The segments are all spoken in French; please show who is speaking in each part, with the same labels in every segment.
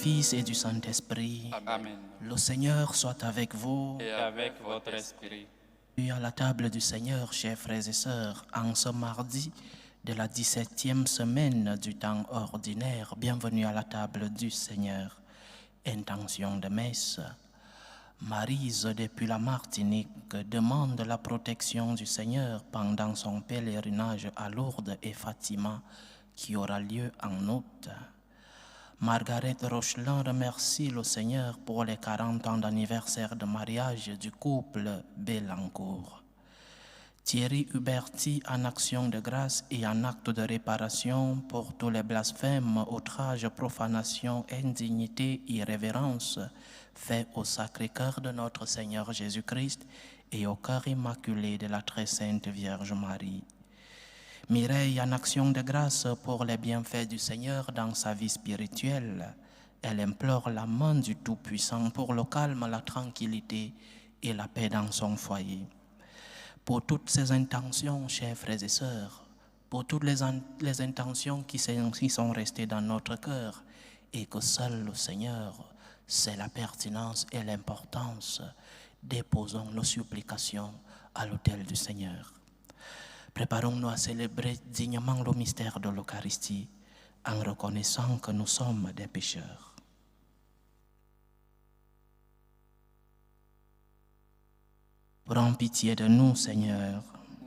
Speaker 1: Fils et du Saint-Esprit.
Speaker 2: Amen.
Speaker 1: Le Seigneur soit avec vous.
Speaker 2: Et avec votre esprit.
Speaker 1: Bienvenue à la table du Seigneur, chers frères et sœurs, en ce mardi de la 17e semaine du temps ordinaire. Bienvenue à la table du Seigneur. Intention de messe. Maryse, depuis la Martinique, demande la protection du Seigneur pendant son pèlerinage à Lourdes et Fatima, qui aura lieu en août. Margaret Rochelin remercie le Seigneur pour les 40 ans d'anniversaire de mariage du couple Bellancourt. Thierry Huberti en action de grâce et en acte de réparation pour tous les blasphèmes, outrages, profanations, indignités, irrévérences faits au Sacré-Cœur de notre Seigneur Jésus-Christ et au cœur immaculé de la très sainte Vierge Marie. Mireille en action de grâce pour les bienfaits du Seigneur dans sa vie spirituelle. Elle implore la main du Tout-Puissant pour le calme, la tranquillité et la paix dans son foyer. Pour toutes ces intentions, chers frères et sœurs, pour toutes les intentions qui sont restées dans notre cœur et que seul le Seigneur sait la pertinence et l'importance, déposons nos supplications à l'autel du Seigneur. Préparons-nous à célébrer dignement le mystère de l'Eucharistie en reconnaissant que nous sommes des pécheurs. Prends pitié de nous, Seigneur.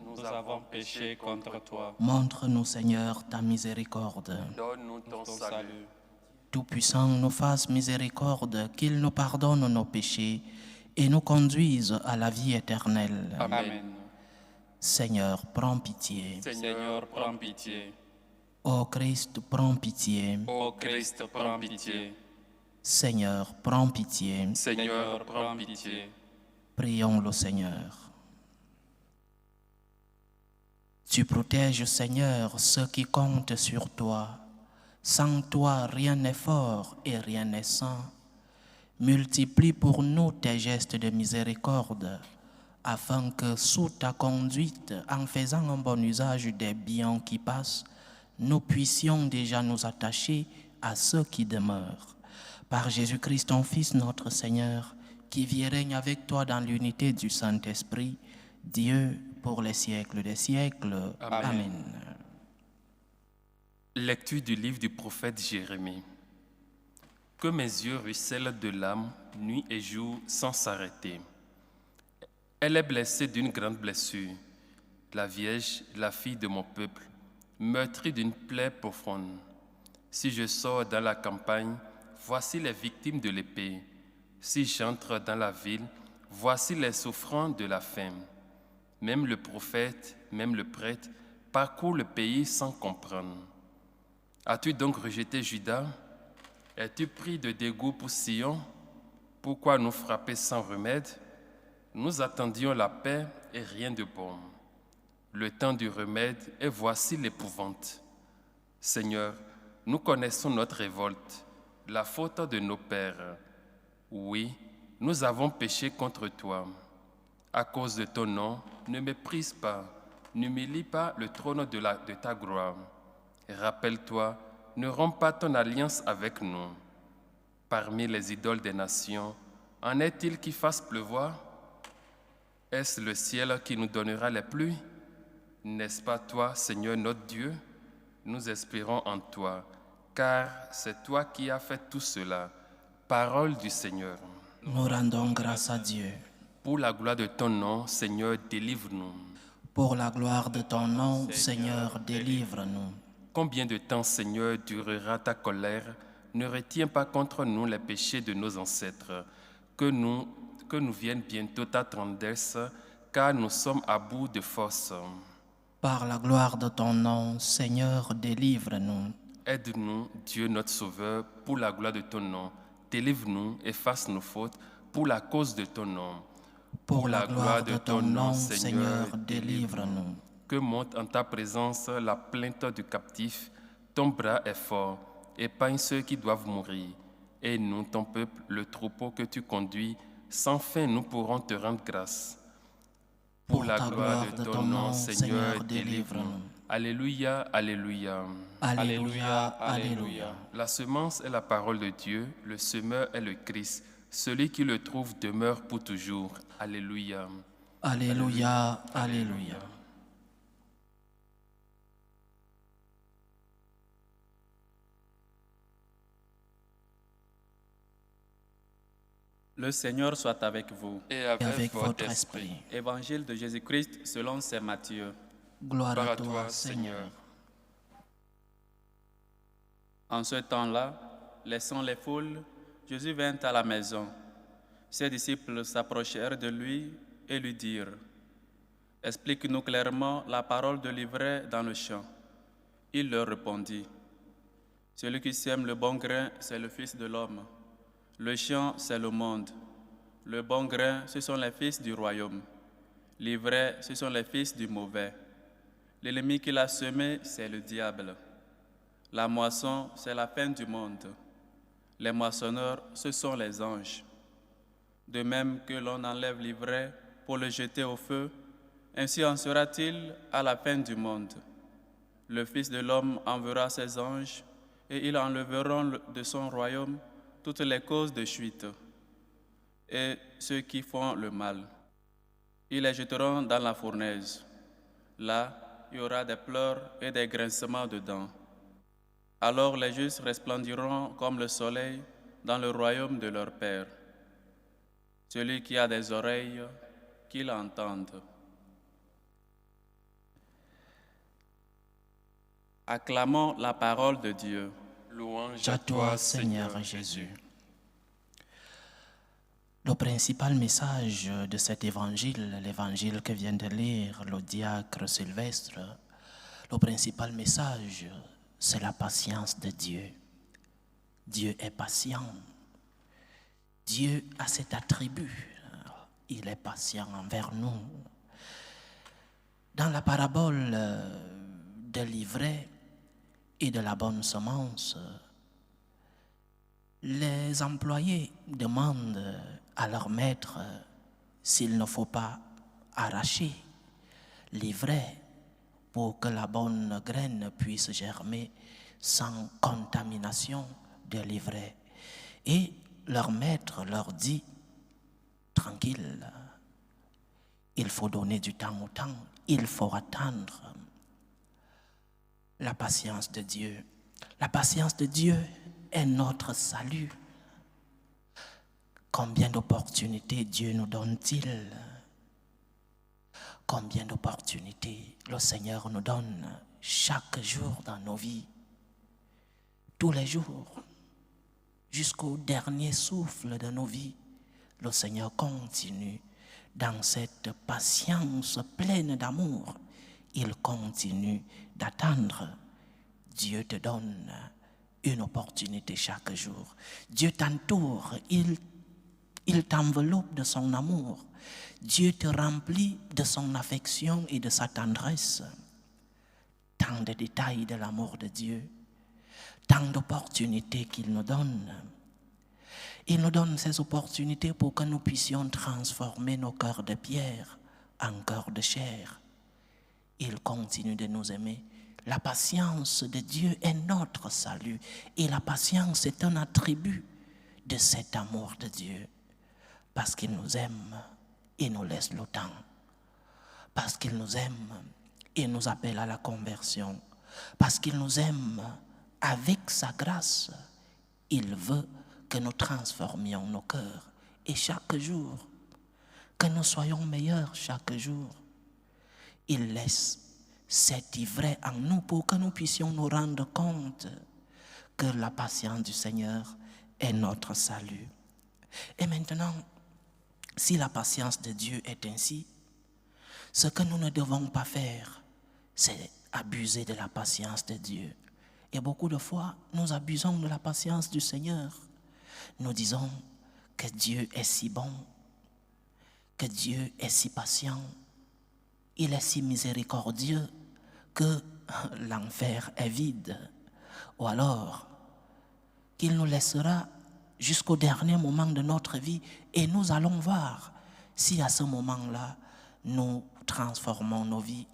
Speaker 2: Nous avons péché contre toi.
Speaker 1: Montre-nous, Seigneur, ta miséricorde.
Speaker 2: Donne-nous ton salut.
Speaker 1: Tout-Puissant, nous fasse miséricorde, qu'il nous pardonne nos péchés et nous conduise à la vie éternelle.
Speaker 2: Amen.
Speaker 1: Seigneur, prends pitié.
Speaker 2: Seigneur, prends pitié.
Speaker 1: Ô Christ, prends pitié.
Speaker 2: Ô Christ, prends pitié.
Speaker 1: Seigneur, prends pitié.
Speaker 2: Seigneur, prends pitié.
Speaker 1: Prions le Seigneur. Tu protèges, Seigneur, ceux qui comptent sur toi. Sans toi, rien n'est fort et rien n'est saint. Multiplie pour nous tes gestes de miséricorde, afin que, sous ta conduite, en faisant un bon usage des biens qui passent, nous puissions déjà nous attacher à ceux qui demeurent. Par Jésus-Christ, ton Fils, notre Seigneur, qui vit et règne avec toi dans l'unité du Saint-Esprit, Dieu pour les siècles des siècles.
Speaker 2: Amen.
Speaker 1: Amen.
Speaker 3: Lecture du livre du prophète Jérémie. Que mes yeux ruissellent de larmes, nuit et jour, sans s'arrêter. Elle est blessée d'une grande blessure, la Vierge, la fille de mon peuple, meurtrie d'une plaie profonde. Si je sors dans la campagne, voici les victimes de l'épée. Si j'entre dans la ville, voici les souffrants de la faim. Même le prophète, même le prêtre, parcourent le pays sans comprendre. As-tu donc rejeté Juda? Es-tu pris de dégoût pour Sion? Pourquoi nous frapper sans remède? Nous attendions la paix et rien de bon. Le temps du remède et voici l'épouvante. Seigneur, nous connaissons notre révolte, la faute de nos pères. Oui, nous avons péché contre toi. À cause de ton nom, ne méprise pas, n'humilie pas le trône de ta gloire. Rappelle-toi, ne romps pas ton alliance avec nous. Parmi les idoles des nations, en est-il qui fasse pleuvoir? Est-ce le ciel qui nous donnera les pluies? N'est-ce pas toi, Seigneur notre Dieu? Nous espérons en toi, car c'est toi qui as fait tout cela. Parole du Seigneur.
Speaker 1: Nous rendons grâce à Dieu.
Speaker 3: Pour la gloire de ton nom, Seigneur, délivre-nous.
Speaker 1: Pour la gloire de ton nom, Seigneur, délivre-nous.
Speaker 3: Combien de temps, Seigneur, durera ta colère? Ne retiens pas contre nous les péchés de nos ancêtres. Que nous vienne bientôt ta tendresse, car nous sommes à bout de force.
Speaker 1: Par la gloire de ton nom, Seigneur, délivre-nous.
Speaker 3: Aide-nous, Dieu notre Sauveur, pour la gloire de ton nom. Délivre-nous, efface nos fautes, pour la cause de ton nom.
Speaker 1: Pour la gloire de ton nom, Seigneur, délivre-nous.
Speaker 3: Que monte en ta présence la plainte du captif. Ton bras est fort, épargne ceux qui doivent mourir. Et nous, ton peuple, le troupeau que tu conduis, sans fin nous pourrons te rendre grâce. Pour la gloire de ton nom, Seigneur, délivre-nous. Alléluia, Alléluia.
Speaker 1: Alléluia, Alléluia.
Speaker 3: La semence est la parole de Dieu, le semeur est le Christ. Celui qui le trouve demeure pour toujours. Alléluia.
Speaker 1: Alléluia, Alléluia.
Speaker 4: Le Seigneur soit avec vous.
Speaker 2: Et
Speaker 1: Et
Speaker 2: avec,
Speaker 1: avec
Speaker 2: votre esprit.
Speaker 4: Évangile de Jésus-Christ selon saint Matthieu.
Speaker 1: Gloire
Speaker 2: Gloire
Speaker 1: à toi, Seigneur.
Speaker 2: Seigneur.
Speaker 4: En ce temps-là, laissant les foules, Jésus vint à la maison. Ses disciples s'approchèrent de lui et lui dirent : « Explique-nous clairement la parole de l'ivraie dans le champ. » Il leur répondit : « Celui qui sème le bon grain, c'est le Fils de l'homme. Le champ, c'est le monde. Le bon grain, ce sont les fils du royaume. L'ivraie, ce sont les fils du mauvais. L'ennemi qui l'a semé, c'est le diable. La moisson, c'est la fin du monde. Les moissonneurs, ce sont les anges. De même que l'on enlève l'ivraie pour le jeter au feu, ainsi en sera-t-il à la fin du monde. Le Fils de l'homme enverra ses anges, et ils enlèveront de son royaume toutes les causes de chute, et ceux qui font le mal. Ils les jeteront dans la fournaise. Là, il y aura des pleurs et des grincements de dents. Alors les justes resplendiront comme le soleil dans le royaume de leur Père. Celui qui a des oreilles, qu'il entende. Acclamons la parole de Dieu.
Speaker 2: Louange
Speaker 1: À toi, Seigneur Jésus. Le principal message de cet évangile, l'évangile que vient de lire le diacre Sylvestre, le principal message, c'est la patience de Dieu. Dieu est patient. Dieu a cet attribut. Il est patient envers nous. Dans la parabole de l'ivraie et de la bonne semence, les employés demandent à leur maître s'il ne faut pas arracher l'ivraie pour que la bonne graine puisse germer sans contamination de l'ivraie. Et leur maître leur dit, tranquille, il faut donner du temps au temps, il faut attendre. La patience de Dieu. La patience de Dieu est notre salut. Combien d'opportunités Dieu nous donne-t-il? Combien d'opportunités le Seigneur nous donne chaque jour dans nos vies, tous les jours, jusqu'au dernier souffle de nos vies. Le Seigneur continue dans cette patience pleine d'amour. Il continue d'attendre. Dieu te donne une opportunité chaque jour. Dieu t'entoure, il t'enveloppe de son amour. Dieu te remplit de son affection et de sa tendresse. Tant de détails de l'amour de Dieu, tant d'opportunités qu'il nous donne. Il nous donne ces opportunités pour que nous puissions transformer nos cœurs de pierre en cœurs de chair. Il continue de nous aimer. La patience de Dieu est notre salut. Et la patience est un attribut de cet amour de Dieu. Parce qu'il nous aime et nous laisse le temps. Parce qu'il nous aime et nous appelle à la conversion. Parce qu'il nous aime avec sa grâce. Il veut que nous transformions nos cœurs. Et chaque jour, que nous soyons meilleurs chaque jour. Il laisse cet ivraie en nous pour que nous puissions nous rendre compte que la patience du Seigneur est notre salut. Et maintenant, si la patience de Dieu est ainsi, ce que nous ne devons pas faire, c'est abuser de la patience de Dieu. Et beaucoup de fois, nous abusons de la patience du Seigneur. Nous disons que Dieu est si bon, que Dieu est si patient, il est si miséricordieux que l'enfer est vide. Ou alors, qu'il nous laissera jusqu'au dernier moment de notre vie et nous allons voir si à ce moment-là, nous transformons nos vies.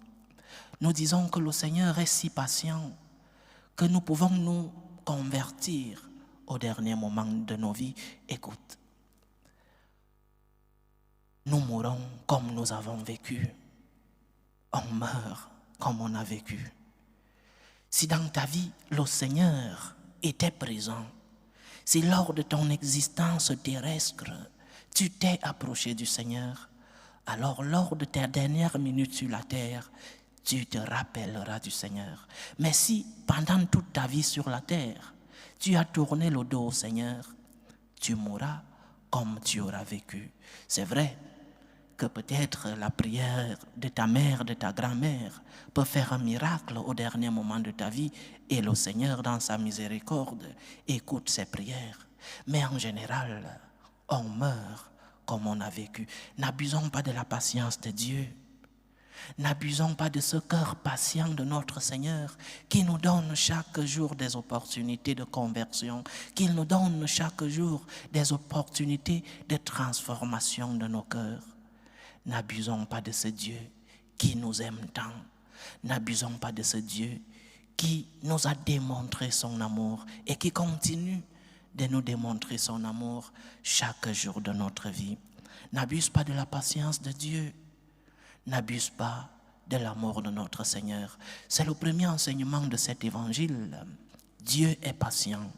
Speaker 1: nous disons que le Seigneur est si patient que nous pouvons nous convertir au dernier moment de nos vies. Écoute, nous mourons comme nous avons vécu. On meurt comme on a vécu. Si dans ta vie, le Seigneur était présent, si lors de ton existence terrestre, tu t'es approché du Seigneur, alors lors de tes dernières minutes sur la terre, tu te rappelleras du Seigneur. Mais si pendant toute ta vie sur la terre, tu as tourné le dos au Seigneur, tu mourras comme tu auras vécu. C'est vrai que peut-être la prière de ta mère, de ta grand-mère peut faire un miracle au dernier moment de ta vie et le Seigneur, dans sa miséricorde, écoute ces prières. Mais en général, on meurt comme on a vécu. N'abusons pas de la patience de Dieu. N'abusons pas de ce cœur patient de notre Seigneur qui nous donne chaque jour des opportunités de conversion, qui nous donne chaque jour des opportunités de transformation de nos cœurs. N'abusons pas de ce Dieu qui nous aime tant. N'abusons pas de ce Dieu qui nous a démontré son amour et qui continue de nous démontrer son amour chaque jour de notre vie. N'abuse pas de la patience de Dieu. N'abuse pas de l'amour de notre Seigneur. C'est le premier enseignement de cet évangile. Dieu est patient.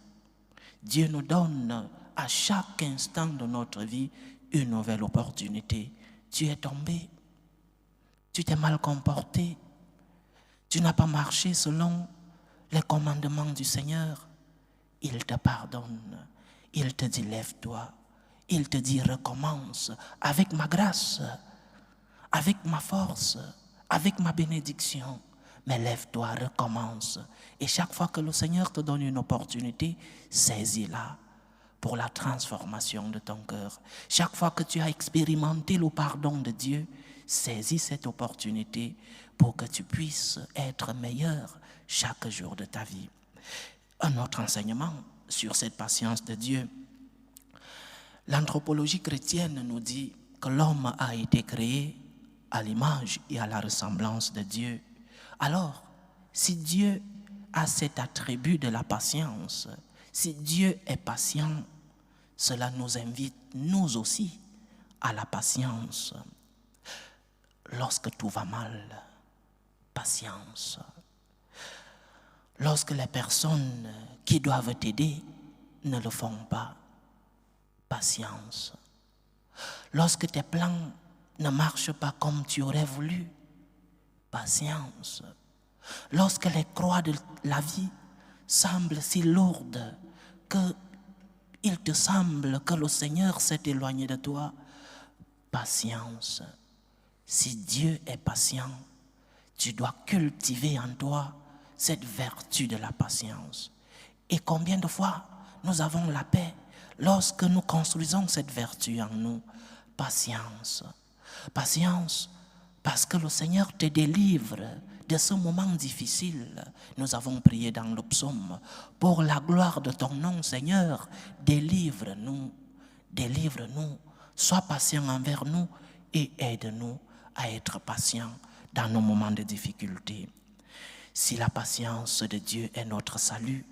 Speaker 1: Dieu nous donne à chaque instant de notre vie une nouvelle opportunité. Tu es tombé, tu t'es mal comporté, tu n'as pas marché selon les commandements du Seigneur. Il te pardonne, il te dit lève-toi, il te dit recommence avec ma grâce, avec ma force, avec ma bénédiction. Mais lève-toi, recommence. Et chaque fois que le Seigneur te donne une opportunité, saisis-la pour la transformation de ton cœur. Chaque fois que tu as expérimenté le pardon de Dieu, saisis cette opportunité pour que tu puisses être meilleur chaque jour de ta vie. Un autre enseignement sur cette patience de Dieu. L'anthropologie chrétienne nous dit que l'homme a été créé à l'image et à la ressemblance de Dieu. Alors, si Dieu a cet attribut de la patience, si Dieu est patient, cela nous invite, nous aussi, à la patience. Lorsque tout va mal, patience. Lorsque les personnes qui doivent t'aider ne le font pas, patience. Lorsque tes plans ne marchent pas comme tu aurais voulu, patience. Lorsque les croix de la vie semblent si lourdes qu'il te semble que le Seigneur s'est éloigné de toi, patience. Si Dieu est patient, tu dois cultiver en toi cette vertu de la patience. Et combien de fois nous avons la paix lorsque nous construisons cette vertu en nous? Patience. Patience parce que le Seigneur te délivre de ce moment difficile. Nous avons prié dans le psaume: pour la gloire de ton nom, Seigneur, délivre-nous, délivre-nous, sois patient envers nous et aide-nous à être patients dans nos moments de difficulté. Si la patience de Dieu est notre salut,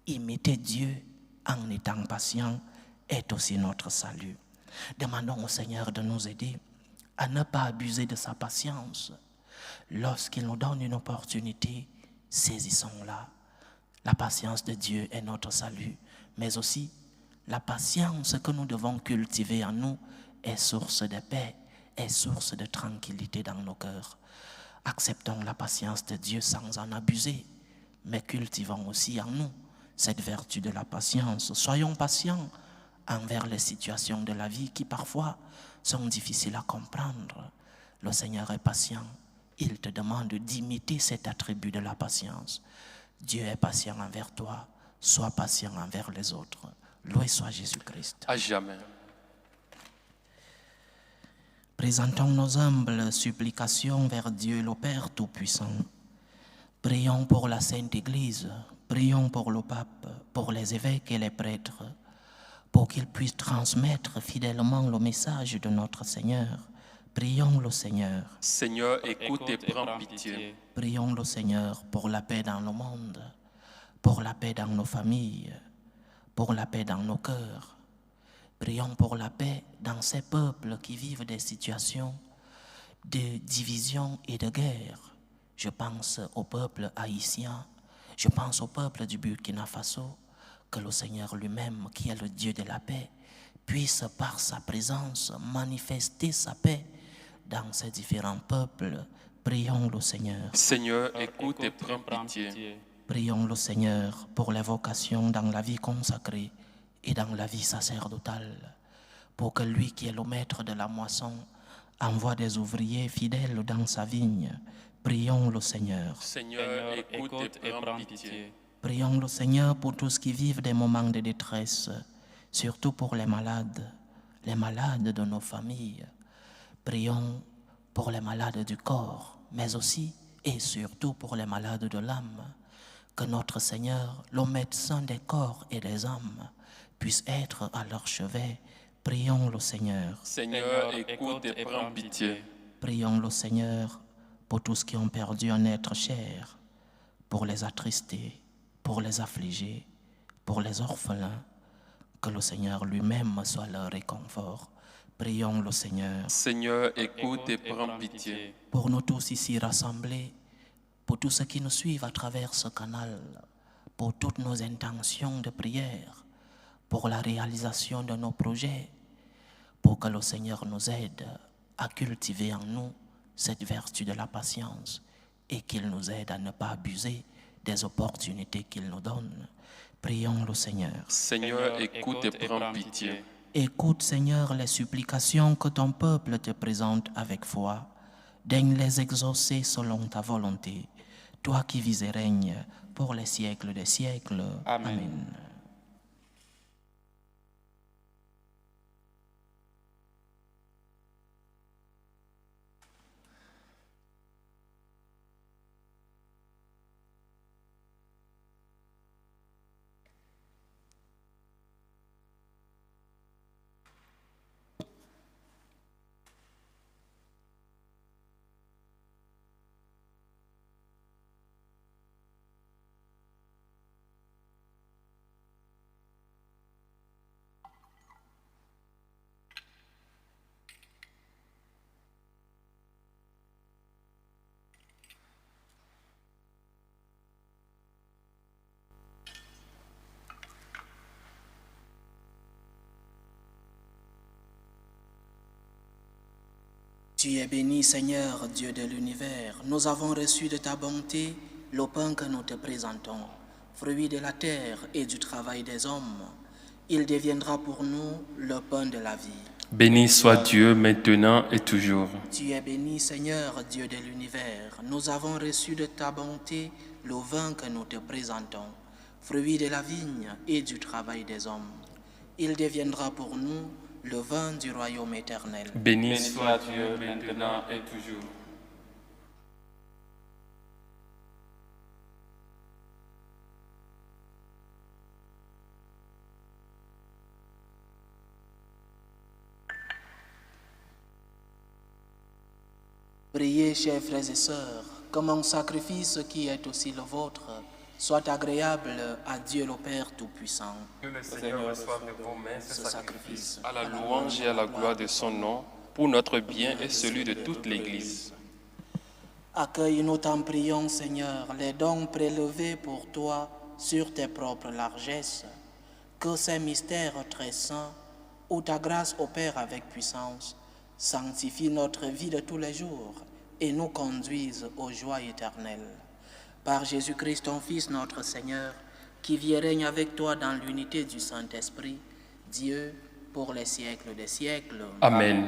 Speaker 1: imiter Dieu en étant patient est aussi notre salut. Demandons au Seigneur de nous aider à ne pas abuser de sa patience. Lorsqu'il nous donne une opportunité, saisissons-la. La patience de Dieu est notre salut, mais aussi la patience que nous devons cultiver en nous est source de paix, est source de tranquillité dans nos cœurs. Acceptons la patience de Dieu sans en abuser, mais cultivons aussi en nous cette vertu de la patience. Soyons patients envers les situations de la vie qui parfois sont difficiles à comprendre. Le Seigneur est patient. Il te demande d'imiter cet attribut de la patience. Dieu est patient envers toi. Sois patient envers les autres. Loué soit Jésus-Christ.
Speaker 3: À jamais.
Speaker 1: Présentons nos humbles supplications vers Dieu le Père Tout-Puissant. Prions pour la Sainte Église, prions pour le pape, pour les évêques et les prêtres, pour qu'ils puissent transmettre fidèlement le message de notre Seigneur Prions le Seigneur.
Speaker 3: Seigneur, écoute et prends pitié.
Speaker 1: Prions le Seigneur pour la paix dans le monde, pour la paix dans nos familles, pour la paix dans nos cœurs. Prions pour la paix dans ces peuples qui vivent des situations de division et de guerre. Je pense au peuple haïtien, je pense au peuple du Burkina Faso, que le Seigneur lui-même, qui est le Dieu de la paix, puisse par sa présence manifester sa paix dans ces différents peuples. Prions le Seigneur.
Speaker 3: Seigneur, écoute et prends pitié.
Speaker 1: Prions le Seigneur pour les vocations dans la vie consacrée et dans la vie sacerdotale, pour que lui qui est le maître de la moisson envoie des ouvriers fidèles dans sa vigne. Prions le Seigneur.
Speaker 3: Seigneur, écoute et prends pitié.
Speaker 1: Prions le Seigneur pour tous qui vivent des moments de détresse, surtout pour les malades de nos familles. Prions pour les malades du corps, mais aussi et surtout pour les malades de l'âme. Que notre Seigneur, le médecin des corps et des âmes, puisse être à leur chevet. Prions le Seigneur.
Speaker 3: Seigneur, écoute et prends pitié.
Speaker 1: Prions le Seigneur pour tous qui ont perdu un être cher, pour les attristés, pour les affligés, pour les orphelins. Que le Seigneur lui-même soit leur réconfort. Prions le Seigneur.
Speaker 3: Seigneur, écoute et prends pitié.
Speaker 1: Pour nous tous ici rassemblés, pour tous ceux qui nous suivent à travers ce canal, pour toutes nos intentions de prière, pour la réalisation de nos projets, pour que le Seigneur nous aide à cultiver en nous cette vertu de la patience et qu'il nous aide à ne pas abuser des opportunités qu'il nous donne. Prions le Seigneur.
Speaker 3: Seigneur, écoute et prends pitié.
Speaker 1: Écoute, Seigneur, les supplications que ton peuple te présente avec foi. Daigne les exaucer selon ta volonté, toi qui vis et règnes pour les siècles des siècles. Amen. Tu es béni, Seigneur, Dieu de l'univers. Nous avons reçu de ta bonté le pain que nous te présentons, fruit de la terre et du travail des hommes. Il deviendra pour nous le pain de la vie.
Speaker 3: Béni soit Dieu maintenant et toujours.
Speaker 1: Tu es béni, Seigneur, Dieu de l'univers. Nous avons reçu de ta bonté le vin que nous te présentons, fruit de la vigne et du travail des hommes. Il deviendra pour nous le vin du royaume éternel.
Speaker 3: Béni soit Dieu maintenant et toujours.
Speaker 1: Priez, chers frères et sœurs, que mon sacrifice qui est aussi le vôtre soit agréable à Dieu le Père Tout-Puissant.
Speaker 3: Que le Seigneur reçoive de vos mains ce sacrifice
Speaker 2: À la louange et à la gloire de son nom, pour notre bien et celui de toute l'Église.
Speaker 1: Accueille-nous, t'en prions, Seigneur, les dons prélevés pour toi sur tes propres largesses. Que ces mystères très saints, où ta grâce opère avec puissance, sanctifie notre vie de tous les jours et nous conduise aux joies éternelles. Par Jésus-Christ, ton Fils, notre Seigneur, qui vit et règne avec toi dans l'unité du Saint-Esprit, Dieu, pour les siècles des siècles.
Speaker 3: Amen.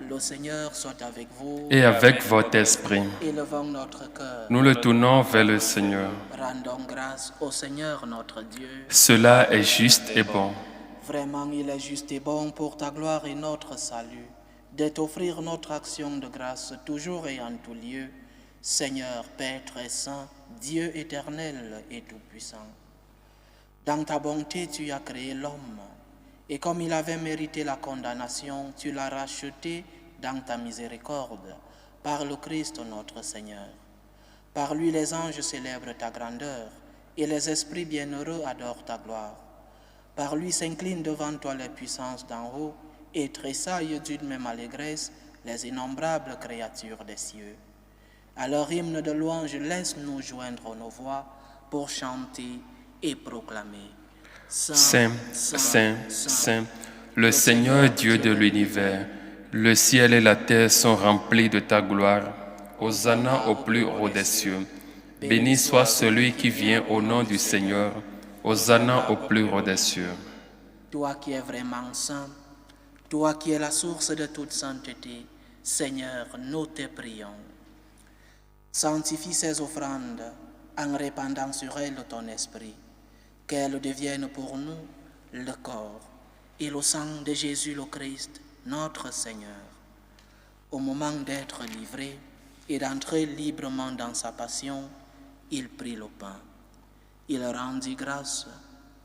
Speaker 1: Le Seigneur soit avec vous.
Speaker 3: Et avec votre esprit,
Speaker 1: Élevons notre cœur.
Speaker 3: nous le tournons vers le Seigneur.
Speaker 1: Rendons grâce au Seigneur notre Dieu.
Speaker 3: Cela est juste et bon.
Speaker 1: Vraiment, il est juste et bon pour ta gloire et notre salut, de t'offrir notre action de grâce toujours et en tout lieu, Seigneur, Père très saint, Dieu éternel et tout-puissant. Dans ta bonté, tu as créé l'homme, et comme il avait mérité la condamnation, tu l'as racheté dans ta miséricorde, par le Christ notre Seigneur. Par lui les anges célèbrent ta grandeur, et les esprits bienheureux adorent ta gloire. Par lui s'inclinent devant toi les puissances d'en haut, et tressaillent d'une même allégresse les innombrables créatures des cieux. À leur hymne de louange, laisse-nous joindre nos voix pour chanter et proclamer.
Speaker 3: Saint, Saint, Saint, le Seigneur Dieu de l'univers, le ciel et la terre sont remplis de ta gloire. Hosanna au plus haut des cieux. Béni soit celui qui vient au nom du Seigneur. Hosanna au plus haut des cieux.
Speaker 1: Toi qui es vraiment saint, toi qui es la source de toute sainteté, Seigneur, nous te prions. Sanctifie ces offrandes en répandant sur elles ton esprit, qu'elles deviennent pour nous le corps et le sang de Jésus le Christ, notre Seigneur. Au moment d'être livré et d'entrer librement dans sa passion, il prit le pain. Il rendit grâce,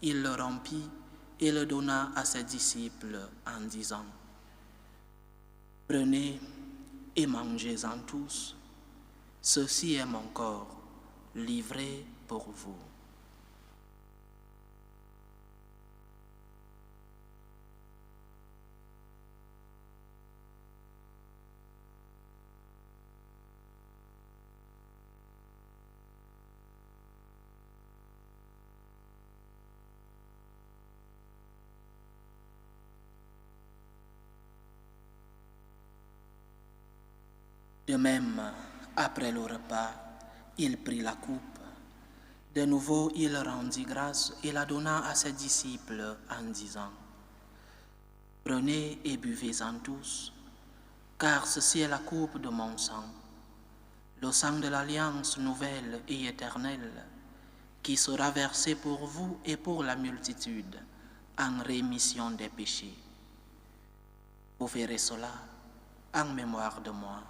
Speaker 1: il le rompit et le donna à ses disciples en disant: Prenez et mangez-en tous. Ceci est mon corps, livré pour vous. De même, après le repas, il prit la coupe. De nouveau, il rendit grâce et la donna à ses disciples en disant: Prenez et buvez-en tous, car ceci est la coupe de mon sang, le sang de l'alliance nouvelle et éternelle, qui sera versé pour vous et pour la multitude en rémission des péchés. Vous ferez cela en mémoire de moi.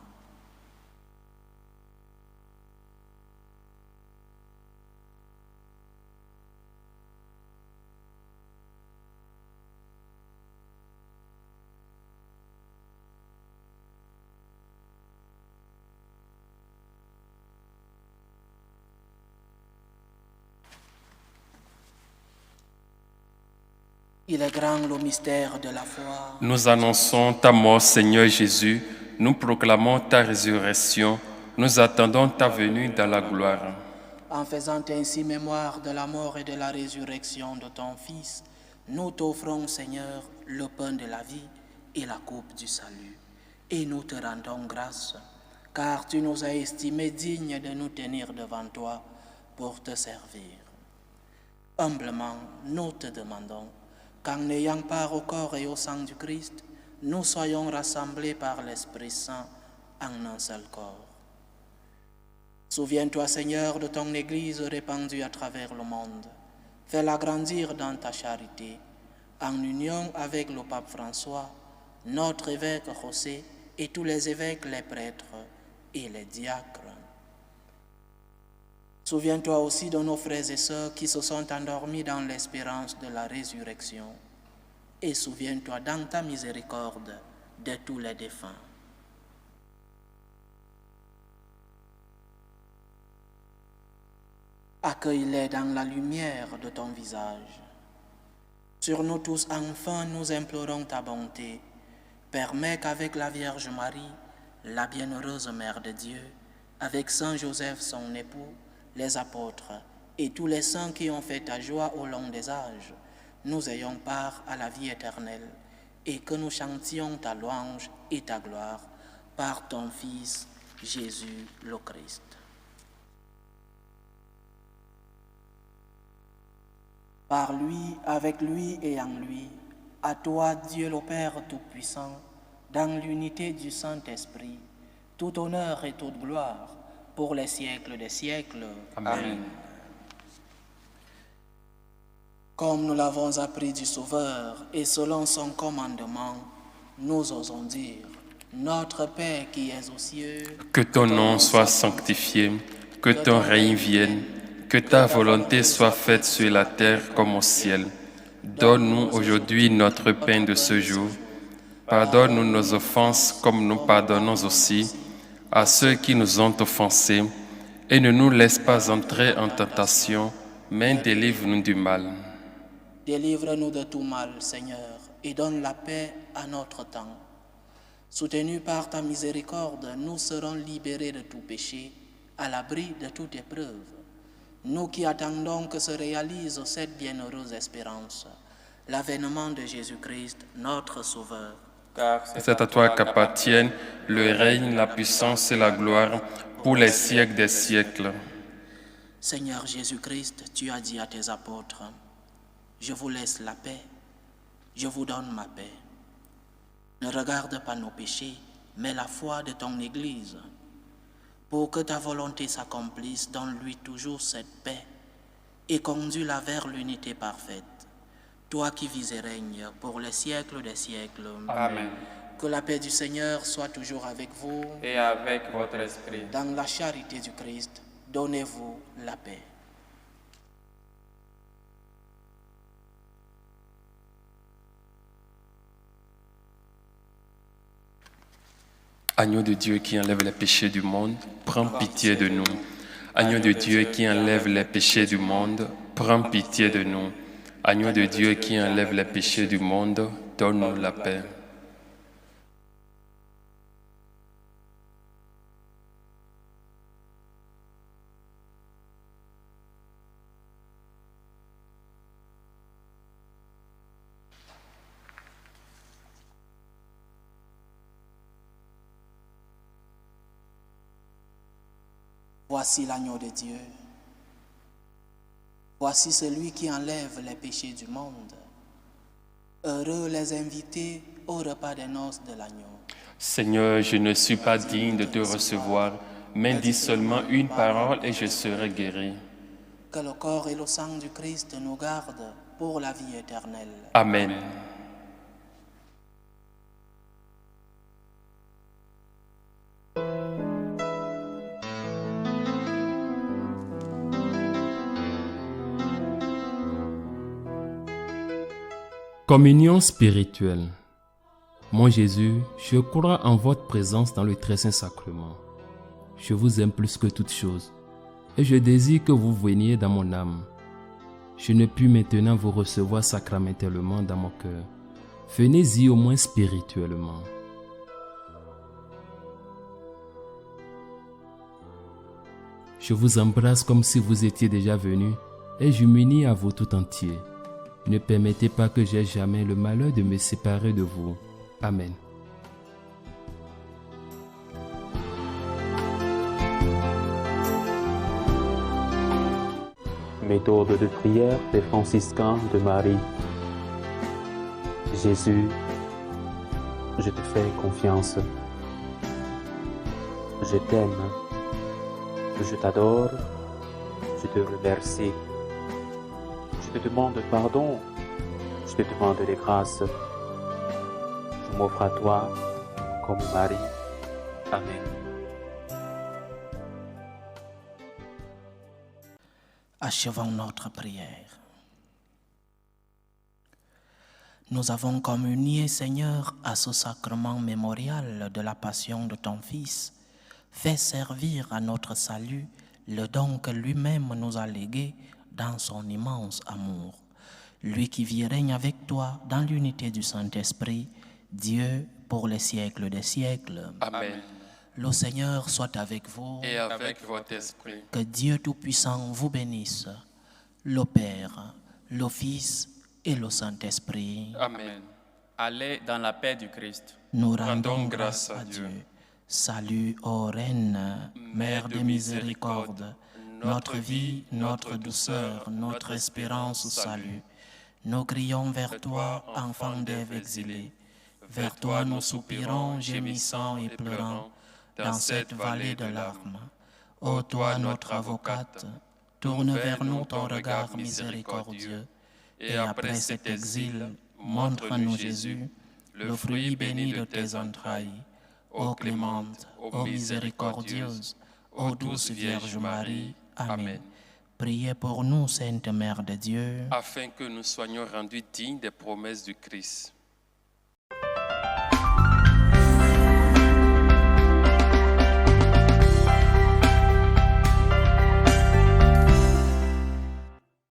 Speaker 1: Il est grand le mystère de la foi.
Speaker 3: Nous annonçons ta mort, Seigneur Jésus. Nous proclamons ta résurrection. Nous attendons ta venue dans la gloire.
Speaker 1: En faisant ainsi mémoire de la mort et de la résurrection de ton Fils, nous t'offrons, Seigneur, le pain de la vie et la coupe du salut. Et nous te rendons grâce, car tu nous as estimés dignes de nous tenir devant toi pour te servir. Humblement, nous te demandons qu'en ayant part au corps et au sang du Christ, nous soyons rassemblés par l'Esprit Saint en un seul corps. Souviens-toi, Seigneur, de ton Église répandue à travers le monde. Fais-la grandir dans ta charité, en union avec le pape François, notre évêque José et tous les évêques, les prêtres et les diacres. Souviens-toi aussi de nos frères et sœurs qui se sont endormis dans l'espérance de la résurrection. Et souviens-toi dans ta miséricorde de tous les défunts. Accueille-les dans la lumière de ton visage. Sur nous tous, enfin, nous implorons ta bonté. Permets qu'avec la Vierge Marie, la bienheureuse Mère de Dieu, avec Saint Joseph, son époux, les apôtres et tous les saints qui ont fait ta joie au long des âges, nous ayons part à la vie éternelle et que nous chantions ta louange et ta gloire par ton Fils, Jésus le Christ. Par lui, avec lui et en lui, à toi, Dieu le Père Tout-Puissant, dans l'unité du Saint-Esprit, tout honneur et toute gloire pour les siècles des siècles.
Speaker 4: Amen.
Speaker 1: Comme nous l'avons appris du Sauveur et selon son commandement, nous osons dire: Notre Père qui es aux cieux,
Speaker 3: Que ton nom soit sanctifié, que ton règne vienne, que ta volonté soit faite sur la terre comme au ciel. Donne-nous aujourd'hui notre pain de ce jour. Pardonne-nous nos offenses comme nous pardonnons aussi à ceux qui nous ont offensés. Et ne nous laisse pas entrer en tentation, mais délivre-nous du mal.
Speaker 1: Délivre-nous de tout mal, Seigneur, et donne la paix à notre temps. Soutenus par ta miséricorde, nous serons libérés de tout péché, à l'abri de toute épreuve. Nous qui attendons que se réalise cette bienheureuse espérance, l'avènement de Jésus-Christ, notre Sauveur.
Speaker 4: Car
Speaker 3: C'est à toi qu'appartiennent le règne, la puissance et la gloire pour les siècles des siècles.
Speaker 1: Seigneur Jésus-Christ, tu as dit à tes apôtres, « Je vous laisse la paix, je vous donne ma paix. Ne regarde pas nos péchés, mais la foi de ton Église. Pour que ta volonté s'accomplisse, donne-lui toujours cette paix et conduis-la vers l'unité parfaite. Toi qui vis et règnes pour les siècles des siècles.
Speaker 4: Amen.
Speaker 1: Que la paix du Seigneur soit toujours avec vous.
Speaker 4: Et avec votre esprit.
Speaker 1: Dans la charité du Christ, donnez-vous la paix.
Speaker 3: Agneau de Dieu qui enlève les péchés du monde, prends pitié de nous. Agneau de Dieu qui enlève les péchés du monde, prends pitié de nous. Agneau de Dieu qui enlève les péchés du monde, donne-nous la paix.
Speaker 1: Voici l'agneau de Dieu. Voici celui qui enlève les péchés du monde. Heureux les invités au repas des noces de l'agneau.
Speaker 3: Seigneur, je ne suis pas digne de te recevoir, mais dis seulement une parole et je serai guéri.
Speaker 1: Que le corps et le sang du Christ nous gardent pour la vie éternelle.
Speaker 3: Amen. Communion spirituelle. Mon Jésus, je crois en votre présence dans le très saint sacrement. Je vous aime plus que toute chose et je désire que vous veniez dans mon âme. Je ne puis maintenant vous recevoir sacramentellement dans mon cœur. Venez-y au moins spirituellement. Je vous embrasse comme si vous étiez déjà venu et je m'unis à vous tout entier. Ne permettez pas que j'aie jamais le malheur de me séparer de vous. Amen.
Speaker 5: Méthode de prière des franciscains de Marie. Jésus, je te fais confiance. Je t'aime. Je t'adore. Je te remercie. Je te demande pardon. Je te demande des grâces. Je m'offre à toi comme Marie. Amen.
Speaker 1: Achevons notre prière. Nous avons communié, Seigneur, à ce sacrement mémorial de la passion de ton Fils. Fais servir à notre salut le don que lui-même nous a légué dans son immense amour. Lui qui vit et règne avec toi dans l'unité du Saint-Esprit, Dieu pour les siècles des siècles.
Speaker 3: Amen.
Speaker 1: Le Seigneur soit avec vous.
Speaker 3: Et avec votre esprit.
Speaker 1: Que Dieu Tout-Puissant vous bénisse, le Père, le Fils et le Saint-Esprit.
Speaker 3: Amen.
Speaker 4: Allez dans la paix du Christ.
Speaker 1: Nous rendons grâce à Dieu. Salut, ô Reine, Mère de miséricorde, notre vie, notre douceur, notre espérance au salut. Nous crions vers toi, enfant d'Ève exilée. Vers toi nous soupirons, gémissant et pleurant, dans cette vallée de larmes. Ô toi, notre avocate, tourne vers nous ton regard miséricordieux, et après cet exil, montre-nous Jésus, le fruit béni de tes entrailles. Ô clémente, ô miséricordieuse, ô douce Vierge Marie. Amen. Priez pour nous, Sainte Mère de Dieu,
Speaker 3: Afin que nous soyons rendus dignes des promesses du Christ.